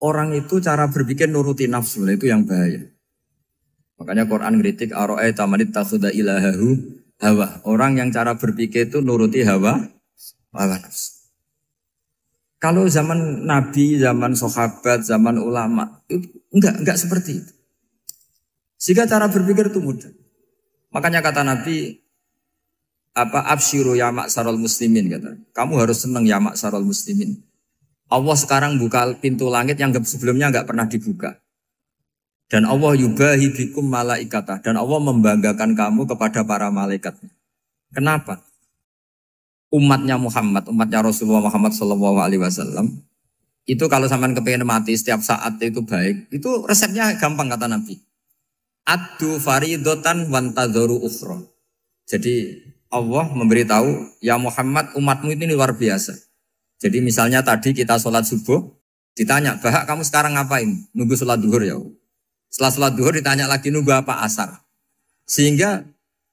orang itu cara berpikir nuruti nafsu, itu yang bahaya. Makanya Quran ngeritik ara'aita man ittakhadha ilahahu hawa. Orang yang cara berpikir itu nuruti hawa nafsu. Kalau zaman Nabi, zaman sahabat, zaman ulama itu enggak seperti itu. Sehingga cara berpikir itu mudah. Makanya kata Nabi absyiru ya ma'sarul muslimin kata. Kamu harus senang ya ma'sarul muslimin. Allah sekarang buka pintu langit yang sebelumnya enggak pernah dibuka. Dan Allah yubahi bikum malaikatah. Dan Allah membanggakan kamu kepada para malaikatnya. Kenapa? Umatnya Muhammad, umatnya Rasulullah Muhammad SAW, itu kalau sampean kepengen mati setiap saat itu baik, itu resepnya gampang kata Nabi. Addu faridotan wantadzoru ukhra. Jadi Allah memberitahu, ya Muhammad umatmu ini luar biasa. Jadi misalnya tadi kita sholat subuh, ditanya, Bahak kamu sekarang ngapain? Nunggu sholat duhur ya. Setelah sholat duhur ditanya lagi nunggu apa asar. Sehingga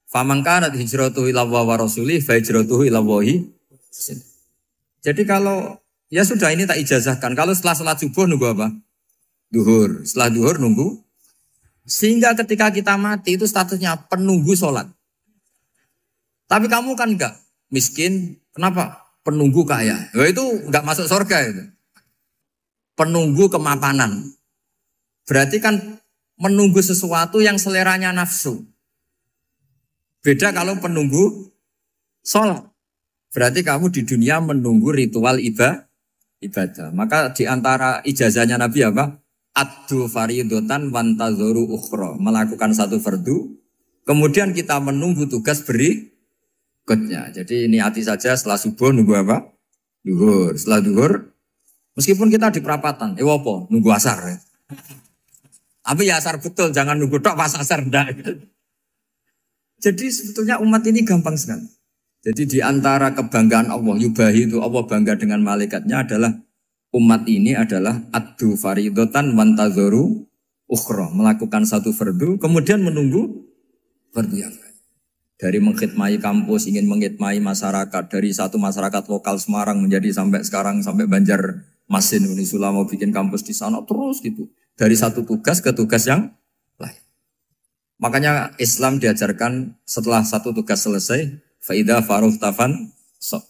faman kanat hijratuhu ila Allah wa rasulih fa hijratuhu ila Allah. Jadi kalau ya sudah ini tak ijazahkan. Kalau setelah sholat subuh nunggu apa? Duhur. Setelah duhur nunggu. Sehingga ketika kita mati itu statusnya penunggu sholat. Tapi kamu kan enggak miskin. Kenapa? Penunggu kaya. Ya itu enggak masuk surga itu. Penunggu kemapanan. Berarti kan menunggu sesuatu yang seleranya nafsu. Beda kalau penunggu sholat. Berarti kamu di dunia menunggu ritual ibadah. Maka di antara ijazahnya Nabi apa? Addu faridotan wantadzoru ukhra. Melakukan satu fardu. Kemudian kita menunggu tugas berikutnya. Jadi niati saja setelah subuh nunggu apa? Duhur. Setelah duhur, meskipun kita di perapatan. Apa? Nunggu asar ya. Tapi ya asar betul, jangan nunggu tok pas asar enggak. Jadi sebetulnya umat ini gampang sekali. Jadi di antara kebanggaan Allah, yubahi itu Allah bangga dengan malaikatnya adalah umat ini adalah addu faridotan wantadzoru ukhra. Melakukan satu fardu, kemudian menunggu fardu yang lain. Dari mengkhidmati kampus, ingin mengkhidmati masyarakat. Dari satu masyarakat lokal Semarang menjadi sampai sekarang, sampai Banjarmasin. Unisula mau bikin kampus di sana, terus gitu. Dari satu tugas ke tugas yang lain. Makanya Islam diajarkan setelah satu tugas selesai, faida faruh tafan sok.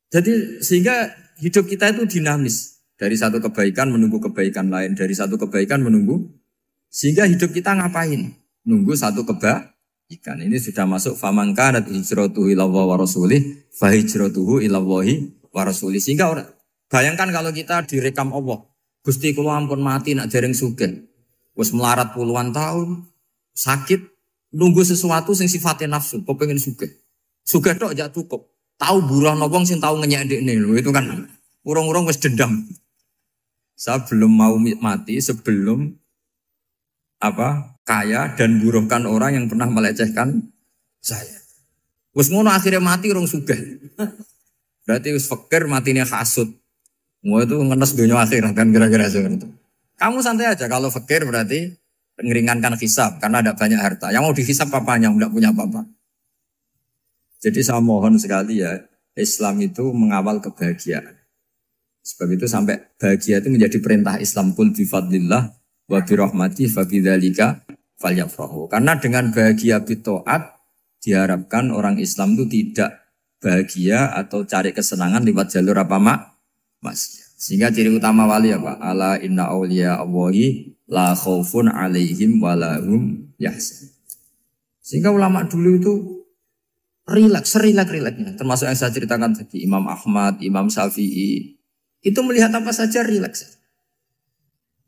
Jadi sehingga hidup kita itu dinamis. Dari satu kebaikan menunggu kebaikan lain. Dari satu kebaikan menunggu. Sehingga hidup kita ngapain? Nunggu satu kebaikan. Ini sudah masuk faman kanat hijratuhu ila Allah wa rasulih fa hijratuhu ila Allah wa rasulih. Sehingga bayangkan kalau kita direkam Allah. Gusti kula ampun mati nak dereng sugih. Wis melarat puluhan tahun, sakit, nunggu sesuatu sing sifatnya nafsu, kepengin sugih. Sugih tok jak cukup. Tahu buruh wong sing tahu ngenyek ndekne lho, itu kan urung-urung wis dendam. Saya belum mau mati sebelum kaya dan buruhkan orang yang pernah melecehkan saya. Wis ngono akhirnya mati urung sugih. Berarti wis fakir matine hasud. Mau itu ngenes dunia akhirat kan kira-kira seperti itu. Kamu santai aja kalau fakir berarti meringankan hisab karena ada banyak harta. Yang mau dihisab papanya enggak punya apa-apa. Jadi saya mohon sekali ya, Islam itu mengawal kebahagiaan. Sebab itu sampai bahagia itu menjadi perintah Islam kul bi fadlillah wa bi rahmati fa bidzalika falyafrahu. Karena dengan bahagia bi taat diharapkan orang Islam itu tidak bahagia atau cari kesenangan lewat jalur apa maksiat. Sehingga ciri utama wali apa? Ala inna awliya Allahi la khaufun alaihim walahum yahzanun. Sehingga ulama dulu itu rileks-rileksnya. Termasuk yang saya ceritakan tadi, Imam Ahmad, Imam Syafi'i. Itu melihat apa saja rileks.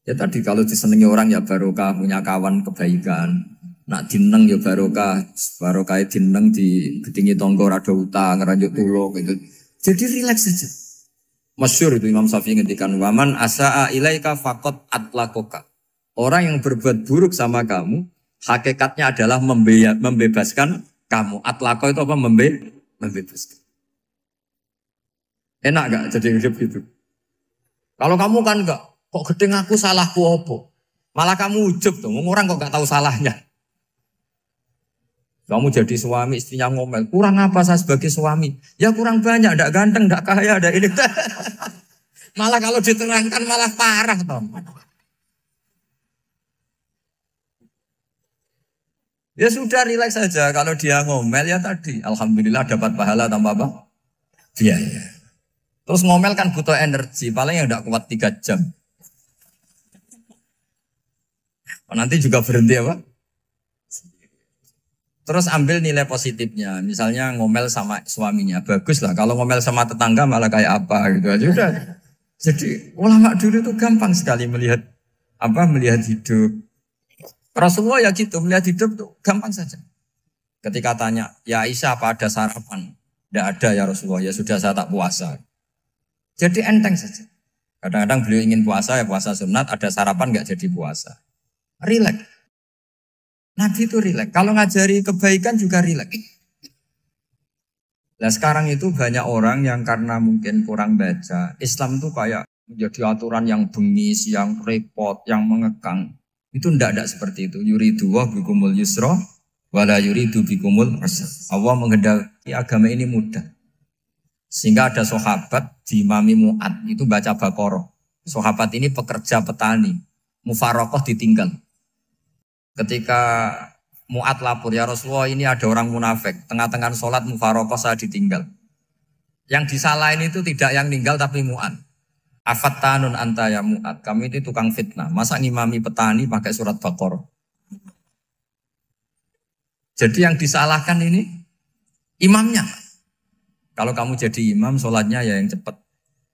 Ya tadi kalau disenangi orang ya barokah, punya kawan kebaikan. Nak dineng ya barokah dineng di gedingi tonggo rada utang, ngeranjuk tulung gitu. Jadi rileks saja. Masyhur itu Imam Syafi'i ngendikan waman asaa ilaika faqat atlakoka. Orang yang berbuat buruk sama kamu, hakikatnya adalah membebaskan kamu. Atlako itu apa? Membebaskan. Enak gak jadi hidup gitu? Kalau kamu kan enggak, kok gedeng aku salahku apa? Malah kamu ujub tuh, orang kok gak tahu salahnya. Kamu jadi suami, istrinya ngomel, kurang apa saya sebagai suami? Ya kurang banyak, enggak ganteng, enggak kaya, enggak ini. Malah kalau diterangkan malah parah toh. Ya sudah rileks saja. Kalau dia ngomel ya tadi, alhamdulillah dapat pahala tanpa apa? Biaya. Terus ngomel kan butuh energi, paling yang tidak kuat 3 jam. Nanti juga berhenti apa? Terus ambil nilai positifnya. Misalnya ngomel sama suaminya, bagus lah. Kalau ngomel sama tetangga malah kayak apa gitu aja udah. Jadi ulama dulu itu gampang sekali melihat melihat hidup. Rasulullah ya gitu, melihat hidup tuh gampang saja. Ketika tanya, ya Aisyah apa ada sarapan? Tidak ada ya Rasulullah, ya sudah saya tak puasa. Jadi enteng saja. Kadang-kadang beliau ingin puasa, ya puasa sunat, ada sarapan nggak jadi puasa. Rileks. Nabi itu rileks. Kalau ngajari kebaikan juga rileks. Nah sekarang itu banyak orang yang karena mungkin kurang baca, Islam tuh kayak menjadi aturan yang bengis, yang repot, yang mengekang. Itu tidak seperti itu. Yuridu wa bikumul yusra wala yuridu bikumul usra. Allah menghendaki agama ini mudah. Sehingga ada sahabat di Imami Mu'ad itu baca Baqarah. Sahabat ini pekerja petani. Mufarokoh ditinggal. Ketika Mu'ad lapor, ya Rasulullah ini ada orang munafik. Tengah-tengah sholat mufarokoh saya ditinggal. Yang disalahin itu tidak yang ninggal tapi Mu'ad. Afattanun anta ya Mu'ad. Kami itu tukang fitnah. Masa ngimami petani pakai surat Baqarah? Jadi yang disalahkan ini imamnya. Kalau kamu jadi imam, sholatnya ya yang cepat.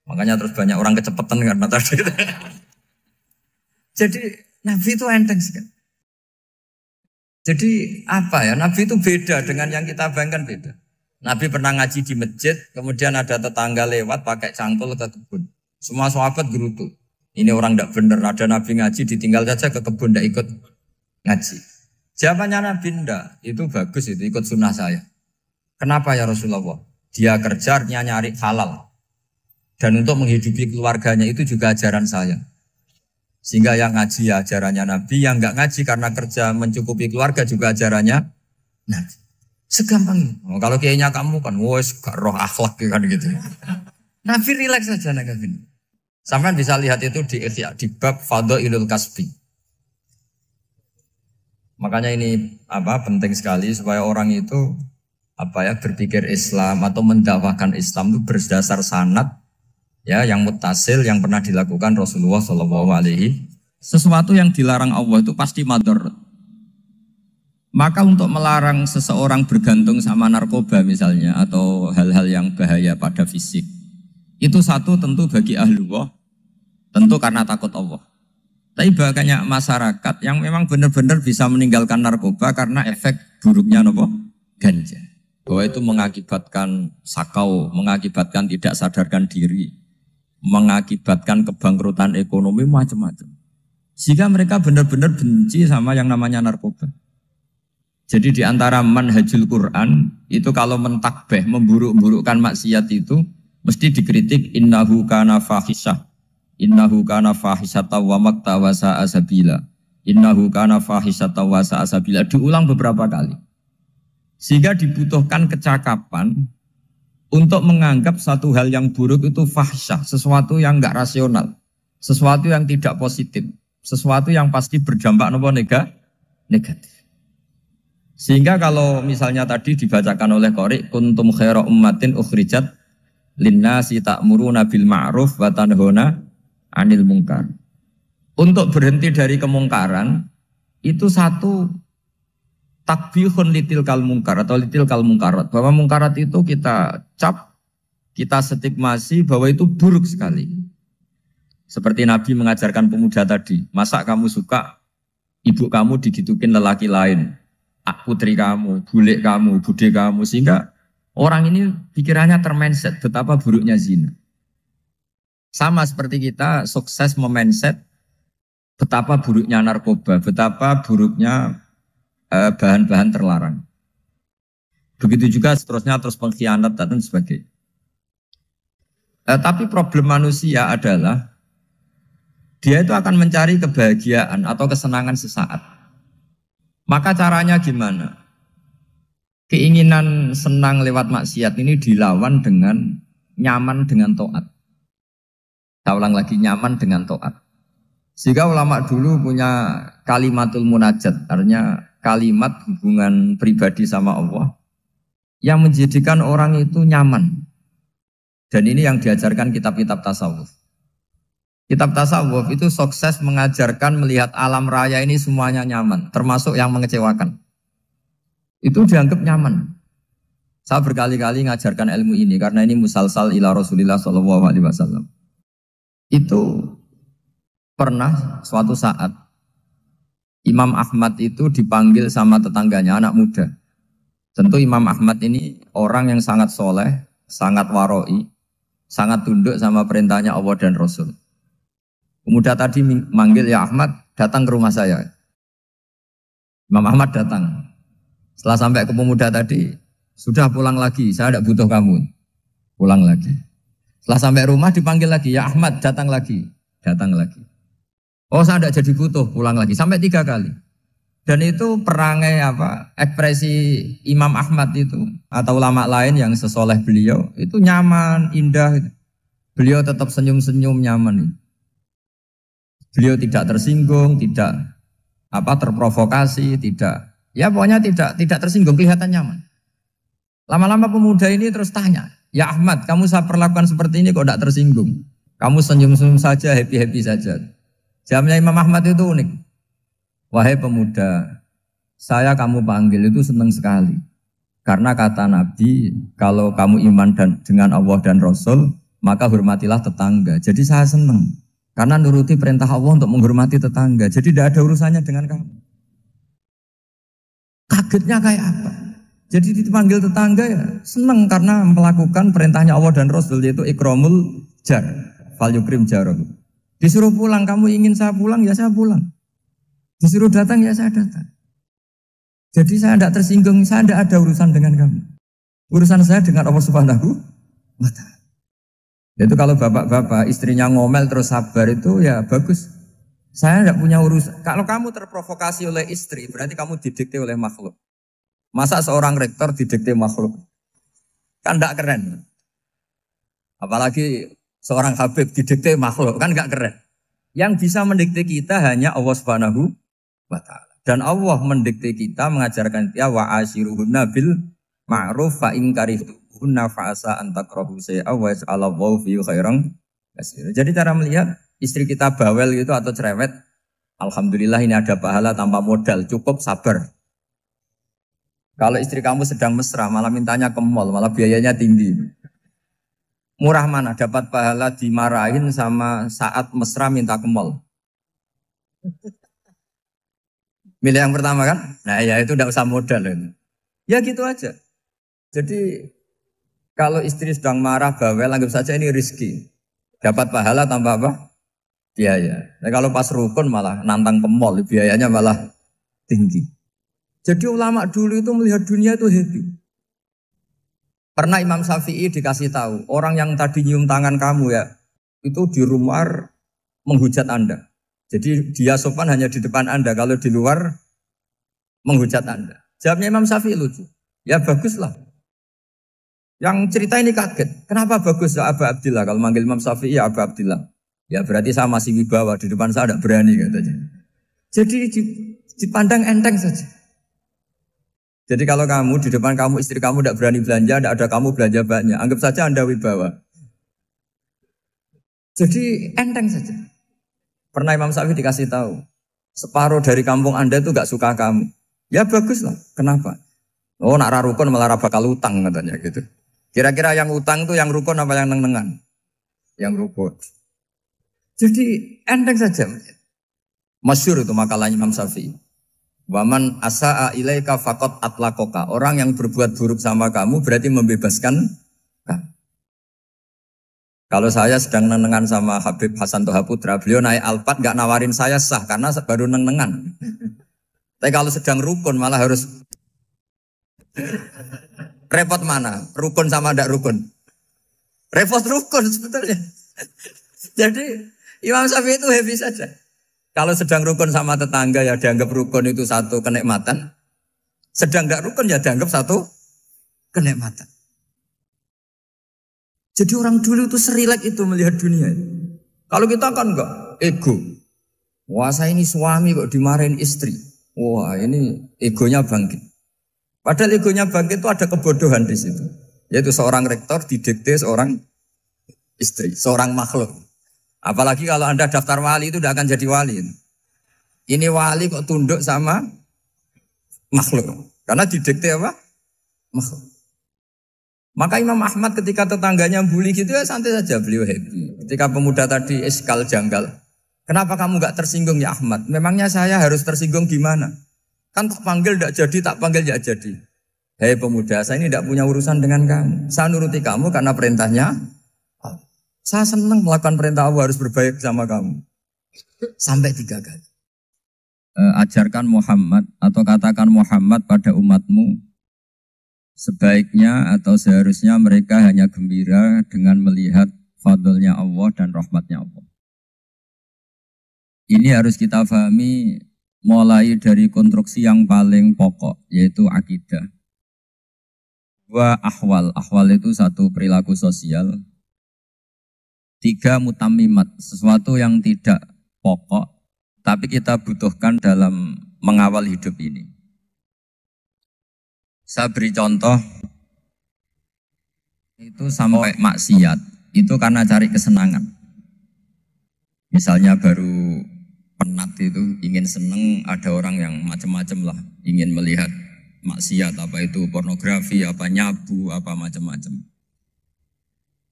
Makanya terus banyak orang kecepatan karena tadi. Jadi Nabi itu enteng sekali. Jadi apa ya? Nabi itu beda dengan yang kita bayangkan beda. Nabi pernah ngaji di masjid, kemudian ada tetangga lewat pakai cangkul ke kebun. Semua sahabat gerutu. Ini orang tidak benar. Ada Nabi ngaji ditinggal saja ke kebun tidak ikut ngaji. Jawabannya Nabi tidak. Itu bagus itu ikut sunnah saya. Kenapa ya Rasulullah? Dia kerjanya nyari halal. Dan untuk menghidupi keluarganya itu juga ajaran saya. Sehingga yang ngaji ya ajarannya Nabi, yang nggak ngaji karena kerja mencukupi keluarga juga ajarannya Nabi. Segampang itu. Oh, kalau kayaknya kamu kan, wes gak roh akhlak kan gitu. Nabi rileks saja Nabi. Sampai bisa lihat itu di bab Fadhailul Kasbi. Makanya ini penting sekali supaya orang itu berpikir Islam atau mendakwakan Islam itu berdasar sanad ya yang muttasil yang pernah dilakukan Rasulullah SAW. Sesuatu yang dilarang Allah itu pasti madharat. Maka untuk melarang seseorang bergantung sama narkoba misalnya atau hal-hal yang bahaya pada fisik, itu satu tentu bagi ahlullah, tentu karena takut Allah. Tapi banyak masyarakat yang memang benar-benar bisa meninggalkan narkoba karena efek buruknya ganja. Bahwa itu mengakibatkan sakau, mengakibatkan tidak sadarkan diri, mengakibatkan kebangkrutan ekonomi macam-macam. Sehingga mereka benar-benar benci sama yang namanya narkoba. Jadi di antara manhajul Quran itu kalau mentakbih, memburuk-burukkan maksiat itu mesti dikritik innahu kana fahisyah. Innahu kana fahisyata wa maqta wa sa'a sabila. Innahu kana fahisyata wa sa'a sabila. Diulang beberapa kali. Sehingga dibutuhkan kecakapan untuk menganggap satu hal yang buruk itu fahisyah, sesuatu yang enggak rasional, sesuatu yang tidak positif, sesuatu yang pasti berdampak negatif. Sehingga kalau misalnya tadi dibacakan oleh Qori, kuntum khaira ummatin ukhrijat linnasi ta'muruna bil ma'ruf wa tanhauna 'anil munkar. Untuk berhenti dari kemungkaran itu satu takbihun litilkal munkar atau litilkal mungkarat, bahwa mungkarat itu kita cap, kita stigmasi bahwa itu buruk sekali. Seperti Nabi mengajarkan pemuda tadi, masa kamu suka ibu kamu digitukin lelaki lain, putri kamu, bule kamu, bude kamu, sehingga orang ini pikirannya termindset betapa buruknya zina. Sama seperti kita sukses memindset betapa buruknya narkoba, betapa buruknya bahan-bahan terlarang. Begitu juga seterusnya terus pengkhianat dan sebagainya. Tapi problem manusia adalah dia itu akan mencari kebahagiaan atau kesenangan sesaat. Maka caranya gimana? Keinginan senang lewat maksiat ini dilawan dengan nyaman dengan taat. Saya ulang lagi, nyaman dengan taat. Sehingga ulama dulu punya kalimatul munajat, artinya kalimat hubungan pribadi sama Allah yang menjadikan orang itu nyaman. Dan ini yang diajarkan kitab-kitab tasawuf. Kitab tasawuf itu sukses mengajarkan melihat alam raya ini semuanya nyaman, termasuk yang mengecewakan. Itu dianggap nyaman. Saya berkali-kali mengajarkan ilmu ini karena ini musalsal ila Rasulillah SAW. Itu pernah suatu saat Imam Ahmad itu dipanggil sama tetangganya, anak muda. Tentu Imam Ahmad ini orang yang sangat soleh, sangat waroi, sangat tunduk sama perintahnya Allah dan Rasul. Pemuda tadi manggil, ya Ahmad, datang ke rumah saya. Imam Ahmad datang. Setelah sampai ke pemuda tadi, sudah pulang lagi, saya tidak butuh kamu. Pulang lagi. Setelah sampai rumah dipanggil lagi, ya Ahmad, datang lagi. Datang lagi. Oh, saya tidak jadi butuh, pulang lagi. Sampai 3 kali. Dan itu perangai ekspresi Imam Ahmad itu atau ulama lain yang sesoleh beliau itu nyaman, indah. Beliau tetap senyum-senyum nyaman. Beliau tidak tersinggung, tidak terprovokasi, pokoknya tidak tersinggung, kelihatan nyaman. Lama-lama pemuda ini terus tanya, ya Ahmad, kamu saya perlakukan seperti ini kok tidak tersinggung? Kamu senyum-senyum saja, happy-happy saja. Jawabnya Imam Ahmad itu unik. Wahai pemuda, saya kamu panggil itu senang sekali. Karena kata Nabi, kalau kamu iman dengan Allah dan Rasul, maka hormatilah tetangga. Jadi saya senang. Karena nuruti perintah Allah untuk menghormati tetangga. Jadi tidak ada urusannya dengan kamu. Kagetnya kayak apa? Jadi dipanggil tetangga ya senang karena melakukan perintahnya Allah dan Rasul, yaitu ikramul jar, fal yukrim jarum. Disuruh pulang, kamu ingin saya pulang, ya saya pulang. Disuruh datang, ya saya datang. Jadi saya tidak tersinggung, saya tidak ada urusan dengan kamu. Urusan saya dengan Allah Subhanahu wa Ta'ala. Itu kalau bapak-bapak istrinya ngomel terus sabar itu ya bagus. Saya tidak punya urusan. Kalau kamu terprovokasi oleh istri, berarti kamu didikte oleh makhluk. Masa seorang rektor didikte makhluk? Kan tidak keren. Apalagi seorang Habib didikte makhluk, kan tidak keren. Yang bisa mendikte kita hanya Allah Subhanahu wa Ta'ala. Dan Allah mendikte kita, mengajarkan kita wa ashiruhunna bil ma'ruf fa in karihtuhunna fa asa an takrahu shay'an wa yaj'alallahu fihi khairan katsira. Jadi cara melihat istri kita bawel gitu atau cerewet, alhamdulillah ini ada pahala tanpa modal, cukup sabar. Kalau istri kamu sedang mesra, malah mintanya ke mall, malah biayanya tinggi. Murah mana? Dapat pahala dimarahin sama saat mesra minta ke mall. Milih yang pertama kan? Nah ya itu tidak usah modal. Ya gitu aja. Jadi kalau istri sedang marah, bawel, anggap saja ini rezeki. Dapat pahala tanpa apa? Biaya. Nah, kalau pas rukun malah nantang ke mall, biayanya malah tinggi. Jadi ulama dulu itu melihat dunia itu happy. Pernah Imam Syafi'i dikasih tahu, orang yang tadi nyium tangan kamu ya, itu di rumah menghujat Anda. Jadi dia sopan hanya di depan Anda, kalau di luar menghujat Anda. Jawabnya Imam Syafi'i lucu. Ya baguslah. Yang cerita ini kaget. Kenapa bagus ya Aba Abdillah? Kalau manggil Imam Syafi'i ya Aba Abdillah. Ya berarti saya masih wibawa, di depan saya tidak berani katanya. Jadi dipandang enteng saja. Jadi kalau kamu di depan kamu istri kamu tidak berani belanja, tidak ada kamu belanja banyak, anggap saja Anda wibawa. Jadi enteng saja. Pernah Imam Syafi'i dikasih tahu, separuh dari kampung Anda itu gak suka kamu. Ya bagus lah. Kenapa? Oh nak rukun malah bakal utang katanya gitu. Kira-kira yang utang itu yang rukun apa yang neng-nengan? Yang rukun. Jadi enteng saja. Masyhur itu makalahnya Imam Syafi'i. Waman asa'a ilaika faqad atlaqaka. Orang yang berbuat buruk sama kamu berarti membebaskan kamu. Kalau saya sedang nenengan sama Habib Hasan Toha Putra, beliau naik Alphard gak nawarin saya sah karena baru nenengan. Tapi kalau sedang rukun malah harus repot mana? Rukun sama ndak rukun? Repot rukun sebetulnya. Jadi Imam Syafi'i itu happy saja. Kalau sedang rukun sama tetangga ya dianggap rukun itu satu kenikmatan. Sedang tidak rukun ya dianggap satu kenikmatan. Jadi orang dulu itu serilek itu melihat dunia. Kalau kita kan enggak, ego. Wah saya ini suami kok dimarahin istri. Wah ini egonya bangkit. Padahal egonya bangkit itu ada kebodohan di situ. Yaitu seorang rektor didikte seorang istri, seorang makhluk. Apalagi kalau Anda daftar wali itu tidak akan jadi wali. Ini wali kok tunduk sama makhluk. Karena didikte apa? Makhluk. Maka Imam Ahmad ketika tetangganya bully gitu ya santai saja, beliau happy. Ketika pemuda tadi eskal janggal, kenapa kamu gak tersinggung ya Ahmad? Memangnya saya harus tersinggung gimana? Kan tak panggil tidak jadi, tak panggil tidak jadi. Hei pemuda, saya ini tidak punya urusan dengan kamu. Saya nuruti kamu karena perintahnya. Saya senang melakukan perintah Allah, harus berbaik sama kamu. Sampai 3 kali. Ajarkan Muhammad atau katakan Muhammad pada umatmu. Sebaiknya atau seharusnya mereka hanya gembira dengan melihat fadlnya Allah dan rahmatnya Allah. Ini harus kita pahami mulai dari konstruksi yang paling pokok, yaitu akidah. 2 ahwal. Ahwal itu 1 perilaku sosial. 3 mutammimat, sesuatu yang tidak pokok, tapi kita butuhkan dalam mengawal hidup ini. Saya beri contoh, itu sampai maksiat, itu karena cari kesenangan. Misalnya baru penat itu, ingin seneng, ada orang yang macam-macam lah, ingin melihat maksiat, apa itu pornografi, apa nyabu, apa macam-macam.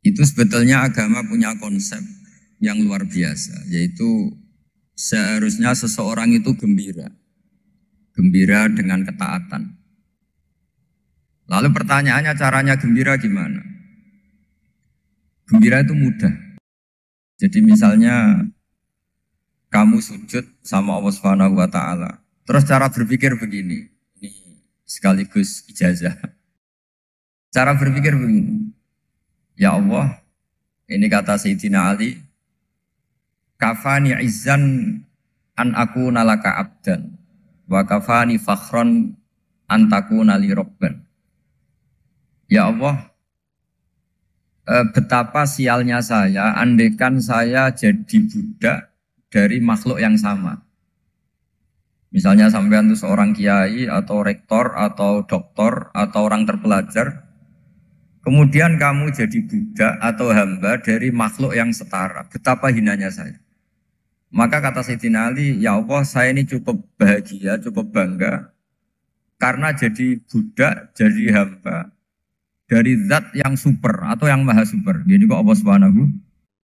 Itu sebetulnya agama punya konsep yang luar biasa, yaitu seharusnya seseorang itu gembira. Gembira dengan ketaatan. Lalu pertanyaannya caranya gembira gimana? Gembira itu mudah. Jadi misalnya kamu sujud sama Allah Subhanahu wa taala. Terus cara berpikir begini. Ini sekaligus ijazah. Cara berpikir begini. Ya Allah, ini kata Sayyidina Ali, kafani izzan an akuna laka abdan wa kafani fakhron an takuna li rabban. Ya Allah, betapa sialnya saya andaikan saya jadi budak dari makhluk yang sama. Misalnya sampean itu seorang kiai atau rektor atau doktor atau orang terpelajar, kemudian kamu jadi budak atau hamba dari makhluk yang setara. Betapa hinanya saya. Maka kata Sayyidina Ali, ya Allah saya ini cukup bahagia, cukup bangga karena jadi budak, jadi hamba dari zat yang super atau yang maha super. Jadi kok Allah Subhanahu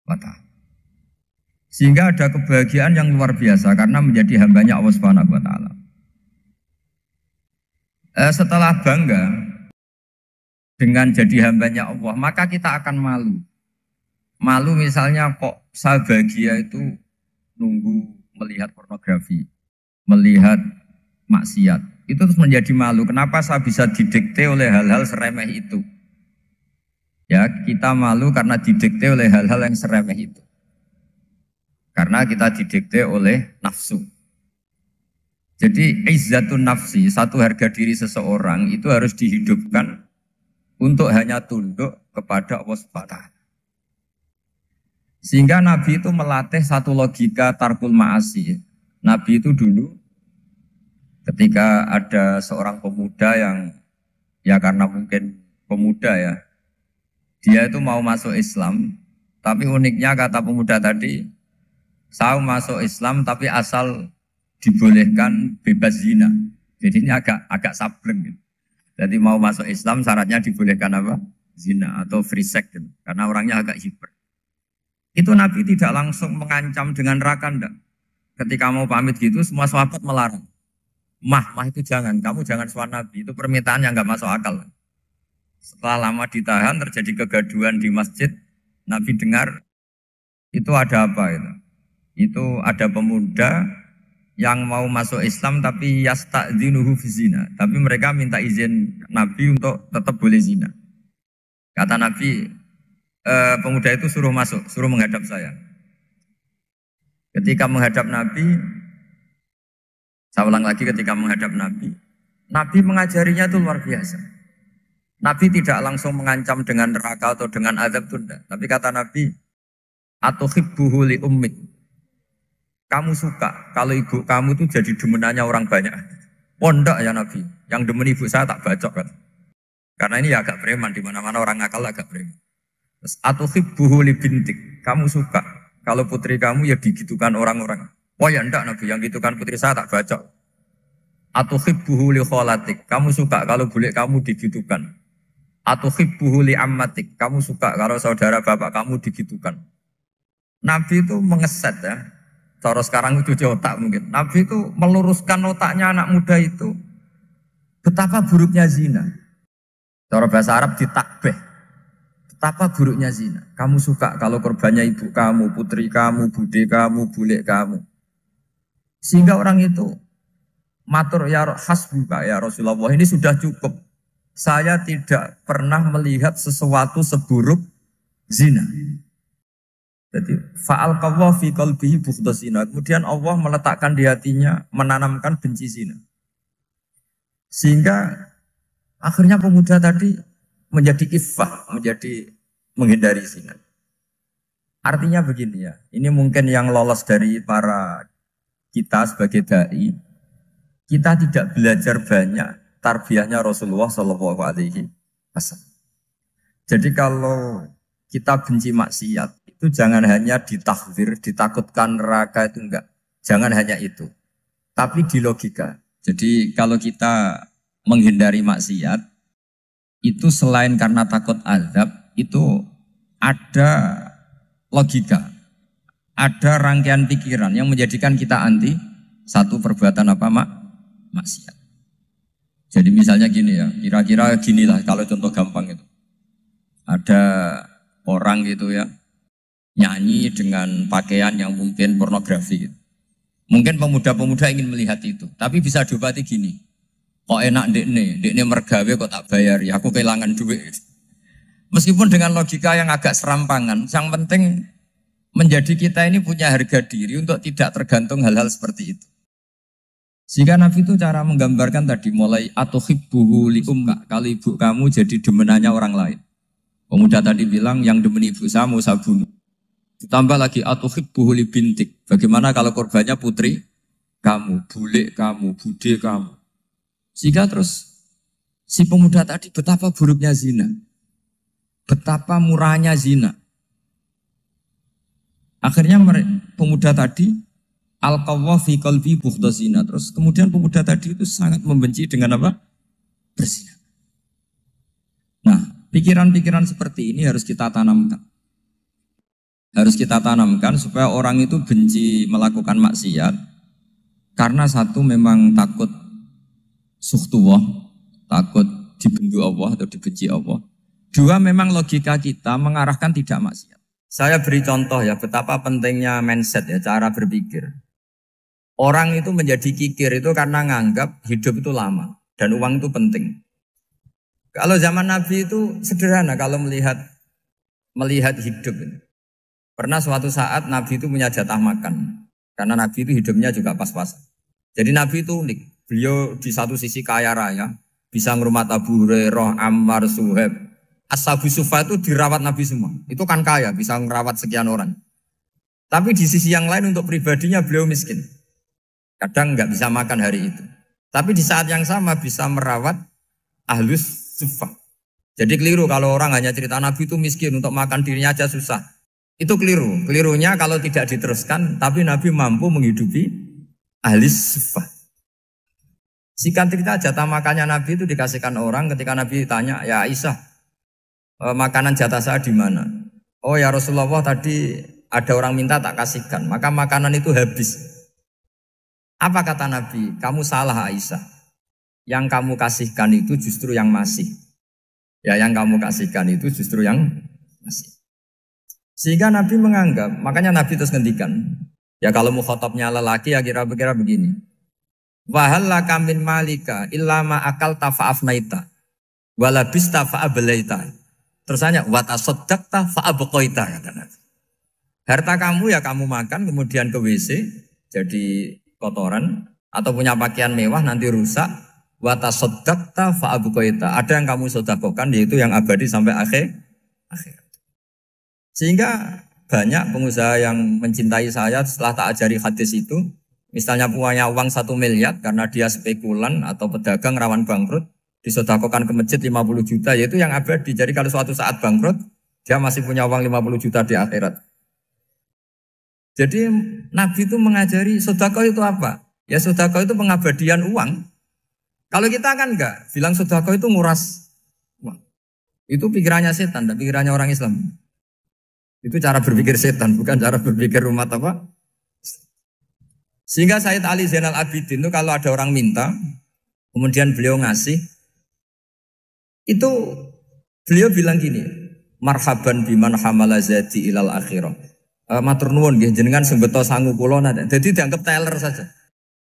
wa ta'ala. Sehingga ada kebahagiaan yang luar biasa karena menjadi hambanya Allah Subhanahu wa ta'ala. Setelah bangga dengan jadi hambanya Allah, maka kita akan malu. Malu misalnya kok saya bahagia itu nunggu melihat pornografi, melihat maksiat. Itu terus menjadi malu. Kenapa saya bisa didikte oleh hal-hal seremeh itu? Ya, kita malu karena didikte oleh hal-hal yang seremeh itu. Karena kita didikte oleh nafsu. Jadi izzatun nafsi, satu harga diri seseorang itu harus dihidupkan untuk hanya tunduk kepada Allah Subhanahu wa taala. Sehingga Nabi itu melatih satu logika tarkul ma'asi. Nabi itu dulu ketika ada seorang pemuda yang ya karena mungkin pemuda ya, dia itu mau masuk Islam, tapi uniknya kata pemuda tadi, saya masuk Islam tapi asal dibolehkan bebas zina. Jadi ini agak sableng gitu. Jadi mau masuk Islam syaratnya dibolehkan apa? Zina atau free sex gitu. Karena orangnya agak hiper. Itu Nabi tidak langsung mengancam dengan neraka enggak. Ketika mau pamit gitu semua sahabat melarang. Mah itu jangan, kamu jangan suan Nabi, itu permintaan yang nggak masuk akal. Setelah lama ditahan, terjadi kegaduhan di masjid, Nabi dengar, itu ada apa itu? Itu ada pemuda yang mau masuk Islam tapi yasta'dzinuhu fi zina. Tapi mereka minta izin Nabi untuk tetap boleh zina. Kata Nabi, pemuda itu suruh masuk, suruh menghadap saya. Ketika menghadap Nabi, saya ulang lagi ketika menghadap Nabi, Nabi mengajarinya itu luar biasa. Nabi tidak langsung mengancam dengan neraka atau dengan azab tunda. Tapi kata Nabi, atuhibbuhu li ummik. Kamu suka kalau ibu kamu tuh jadi demenannya orang banyak. Oh enggak ya Nabi, yang demen ibu saya tak bacok kan. Karena ini ya agak preman, di mana-mana orang nakal agak preman. Terus atuhibbuhu li bintik. Kamu suka kalau putri kamu ya digitukan orang-orang. Oh ya enggak Nabi, yang gitukan putri saya tak bacok. Atuhibbuhu li kholatik. Kamu suka kalau bule kamu digitukan. Atuhibbuhu li ammatik. Kamu suka kalau saudara bapak kamu digitukan. Nabi itu mengeset ya. Cara sekarang itu otak mungkin. Nabi itu meluruskan otaknya anak muda itu. Betapa buruknya zina. Cara bahasa Arab ditakbih. Betapa buruknya zina. Kamu suka kalau korbannya ibu kamu, putri kamu, bude kamu, bule kamu. Sehingga orang itu matur ya hasbuka ya Rasulullah, ini sudah cukup. Saya tidak pernah melihat sesuatu seburuk zina. Jadi fa'alqallahu fi qalbihi bughdha zina. Kemudian Allah meletakkan di hatinya, menanamkan benci zina. Sehingga akhirnya pemuda tadi menjadi iffah, menjadi menghindari zina. Artinya begini ya, ini mungkin yang lolos dari para kita sebagai dai, kita tidak belajar banyak tarbiyahnya Rasulullah Shallallahu Alaihi Wasallam. Jadi kalau kita benci maksiat, itu jangan hanya ditakhzir, ditakutkan neraka itu enggak. Jangan hanya itu. Tapi di logika. Jadi kalau kita menghindari maksiat, itu selain karena takut azab, itu ada logika. Ada rangkaian pikiran yang menjadikan kita anti satu perbuatan apa maksiat. Jadi misalnya gini ya, kira-kira ginilah kalau contoh gampang itu. Ada orang gitu ya, nyanyi dengan pakaian yang mungkin pornografi gitu. Mungkin pemuda-pemuda ingin melihat itu, tapi bisa diobati gini. Kok enak dekne mergawe kok tak bayar ya, aku kehilangan duit. Meskipun dengan logika yang agak serampangan, yang penting menjadi kita ini punya harga diri untuk tidak tergantung hal-hal seperti itu. Jika Nabi itu cara menggambarkan tadi mulai atuhibbuhu li ummik, kalau ibu kamu jadi demenannya orang lain. Pemuda tadi bilang yang demen ibu saya mau saya bunuh. Ditambah lagi atuhibbuhu li bintik. Bagaimana kalau korbannya putri kamu, bule kamu, bude kamu. Sehingga terus si pemuda tadi betapa buruknya zina. Betapa murahnya zina. Akhirnya pemuda tadi alqawwa fi qalbi bughdha zina. Terus kemudian pemuda tadi itu sangat membenci dengan apa? Berzina. Nah, pikiran-pikiran seperti ini harus kita tanamkan. Harus kita tanamkan supaya orang itu benci melakukan maksiat. Karena satu memang takut sukhtuwah, takut dibendu Allah atau dibenci Allah. Dua memang logika kita mengarahkan tidak maksiat. Saya beri contoh ya betapa pentingnya mindset ya, cara berpikir. Orang itu menjadi kikir itu karena nganggap hidup itu lama dan uang itu penting. Kalau zaman Nabi itu sederhana kalau melihat hidup. Pernah suatu saat Nabi itu punya jatah makan. Karena Nabi itu hidupnya juga pas-pasan. Jadi Nabi itu unik. Beliau di satu sisi kaya raya, bisa ngurmat Abu Hurairah, Ammar, Suhaib. Ashabu Sufa itu dirawat Nabi semua. Itu kan kaya, bisa merawat sekian orang. Tapi di sisi yang lain untuk pribadinya beliau miskin. Kadang nggak bisa makan hari itu. Tapi di saat yang sama bisa merawat Ahlus Sufa. Jadi keliru kalau orang hanya cerita Nabi itu miskin, untuk makan dirinya aja susah. Itu keliru. Kelirunya kalau tidak diteruskan, tapi Nabi mampu menghidupi Ahlus Sufa. Singkat cerita jatah makannya Nabi itu dikasihkan orang ketika Nabi tanya, ya Aisyah, makanan jatah saya di mana? Oh ya Rasulullah, tadi ada orang minta tak kasihkan, maka makanan itu habis. Apa kata Nabi? Kamu salah Aisyah. Yang kamu kasihkan itu justru yang masih. Ya yang kamu kasihkan itu justru yang masih. Sehingga Nabi menganggap, makanya Nabi terus ngendikan. Ya kalau mukhatabnya lelaki ya kira-kira begini. Wahallaka min malika illa ma akalta fa'afnaita walabista fa'ablaita. Terus hanya watasaddaqta fa'abqaita kata Nabi. Harta kamu ya kamu makan kemudian ke WC jadi kotoran atau punya pakaian mewah nanti rusak. Watasaddaqta fa'abqaita. Ada yang kamu sedekahkan yaitu yang abadi sampai akhir. Sehingga banyak pengusaha yang mencintai saya setelah tak ajari hadis itu. Misalnya punya uang 1 miliar karena dia spekulan atau pedagang rawan bangkrut. Disedekahkan ke masjid 50 juta, yaitu yang abadi. Jadi kalau suatu saat bangkrut, dia masih punya uang 50 juta di akhirat. Jadi Nabi itu mengajari sedekah itu apa? Ya sedekah itu pengabadian uang. Kalau kita kan enggak, bilang sedekah itu nguras uang. Itu pikirannya setan, dan pikirannya orang Islam. Itu cara berpikir setan, bukan cara berpikir umat apa. Sehingga Sayyid Ali Zainal Abidin itu kalau ada orang minta, kemudian beliau ngasih, itu beliau bilang gini, marhaban biman hamala zati ilal akhirah. Matur nuwun nggih jenengan sing beto sangu kula nate. Jadi dianggap teller saja.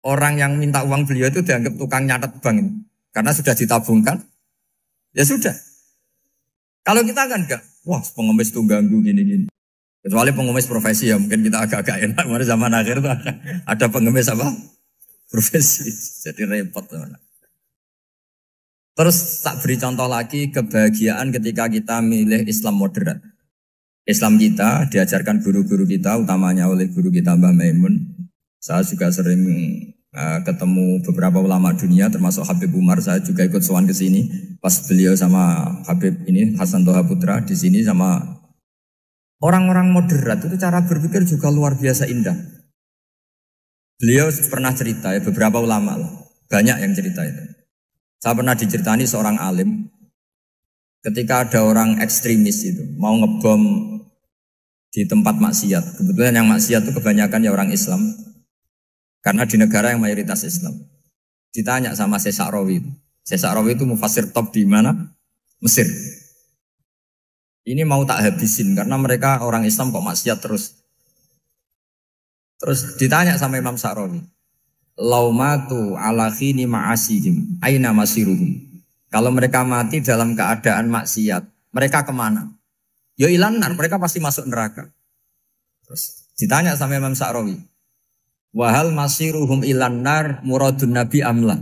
Orang yang minta uang beliau itu dianggap tukang nyatet bank ini. Karena sudah ditabungkan. Ya sudah. Kalau kita kan enggak, wah pengemis itu ganggu gini-gini. Kecuali pengemis profesi ya mungkin kita agak-agak enak. Mari zaman akhir itu ada pengemis apa? Profesi. Jadi repot. Terus tak beri contoh lagi kebahagiaan ketika kita milih Islam moderat. Islam kita diajarkan guru-guru kita, utamanya oleh guru kita Mbah Maimun. Saya juga sering ketemu beberapa ulama dunia, termasuk Habib Umar. Saya juga ikut sowan ke sini. Pas beliau sama Habib ini Hasan Toha Putra di sini sama orang-orang moderat itu cara berpikir juga luar biasa indah. Beliau pernah cerita ya beberapa ulama lah, banyak yang cerita itu. Saya pernah diceritani seorang alim ketika ada orang ekstremis itu mau ngebom di tempat maksiat. Kebetulan yang maksiat itu kebanyakan ya orang Islam. Karena di negara yang mayoritas Islam. Ditanya sama Syekh Sa'rawi. Syekh Sa'rawi itu mufassir top di mana? Mesir. Ini mau tak habisin karena mereka orang Islam kok maksiat terus. Terus ditanya sama Imam Sa'rawi. Laumatu ala khini ma'asihim aina masiruhum. Kalau mereka mati dalam keadaan maksiat, mereka kemana? Ya ilanar, mereka pasti masuk neraka. Terus ditanya sama Imam Sa'rawi. Wahal masiruhum ilanar muradun nabi amla.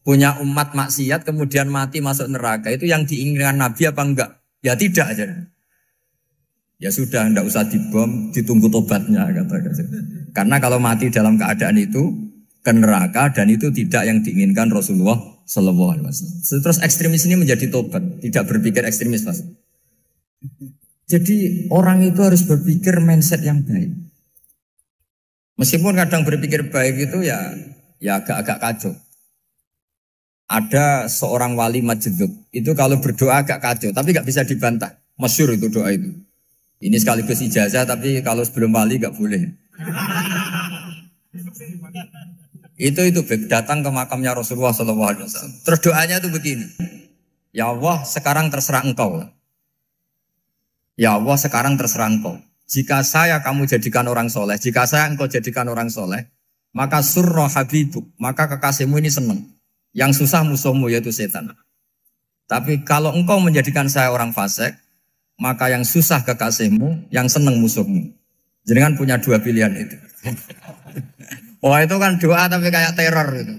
Punya umat maksiat kemudian mati masuk neraka. Itu yang diinginkan Nabi apa enggak? Ya tidak aja. Ya sudah, enggak usah dibom, ditunggu tobatnya kata. Karena kalau mati dalam keadaan itu ke neraka dan itu tidak yang diinginkan Rasulullah Sallallahu Alaihi Wasallam. Terus ekstremis ini menjadi tobat, tidak berpikir ekstremis Mas. Jadi orang itu harus berpikir mindset yang baik. Meskipun kadang berpikir baik itu ya agak-agak kacau. Ada seorang wali majdub itu kalau berdoa agak kacau, tapi nggak bisa dibantah. Masyhur itu doa itu. Ini sekaligus ijazah, tapi kalau sebelum wali nggak boleh. Itu datang ke makamnya Rasulullah SAW. Terus doanya itu begini. Ya Allah, sekarang terserah engkau. Ya Allah, sekarang terserah engkau. Jika saya kamu jadikan orang soleh, jika saya engkau jadikan orang soleh, maka surra habibuk, maka kekasihmu ini senang. Yang susah musuhmu yaitu setan. Tapi kalau engkau menjadikan saya orang fasik, maka yang susah kekasihmu, yang senang musuhmu. Jangan punya dua pilihan itu. Wah itu kan doa tapi kayak teror itu.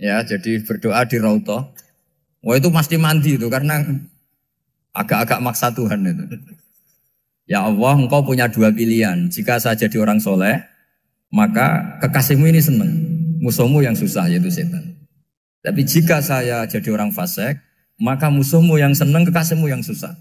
Ya jadi berdoa di Raudhah. Wah itu pasti mandi itu karena agak-agak maksa Tuhan itu. Ya Allah, engkau punya dua pilihan. Jika saya jadi orang soleh, maka kekasihmu ini senang. Musuhmu yang susah, yaitu setan. Tapi jika saya jadi orang fasik, maka musuhmu yang senang, kekasihmu yang susah.